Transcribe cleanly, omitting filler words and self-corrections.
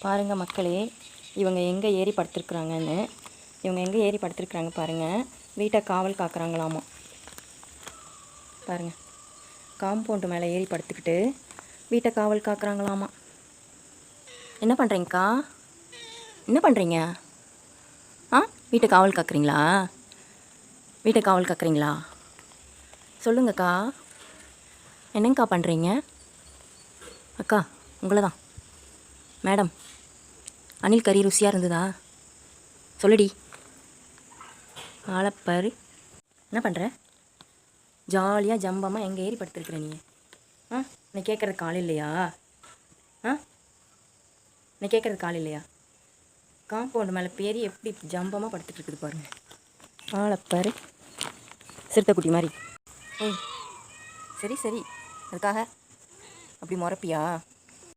பாருங்கள் மக்களே, இவங்க எங்கே ஏறி படுத்துருக்குறாங்கன்னு. இவங்க எங்கே ஏறி படுத்துருக்குறாங்க பாருங்கள். வீட்டை காவல் காக்குறாங்களாமா. பாருங்கள், காம்பவுண்டு மேலே ஏறி படுத்துக்கிட்டு வீட்டை காவல் காக்குறாங்களாமா. என்ன பண்ணுறீங்கக்கா? என்ன பண்ணுறீங்க? வீட்டை காவல் காக்குறீங்களா? வீட்டை காவல் காக்குறீங்களா? சொல்லுங்கக்கா, என்னங்கக்கா பண்ணுறீங்க? அக்கா, உங்களை தான். மேடம், அணில் கறி ருசியாக இருந்ததா? சொல்லுடி. ஆளப்பாரு, என்ன பண்ணுற? ஜாலியாக ஜம்பமாக எங்கே ஏறி படுத்துருக்குற நீ? நீ கேட்குறதுக்கு ஆள் இல்லையா? நீ கேட்குறதுக்கு ஆள் இல்லையா? காம்பவுண்டு மேலே பேரி எப்படி ஜம்பமாக படுத்துட்டு இருக்குது பாருங்கள். ஆளப்பாரு, சிறுத்தைக்குட்டி மாதிரி. சரி சரி, அதுக்காக அப்படி முறைப்பியா?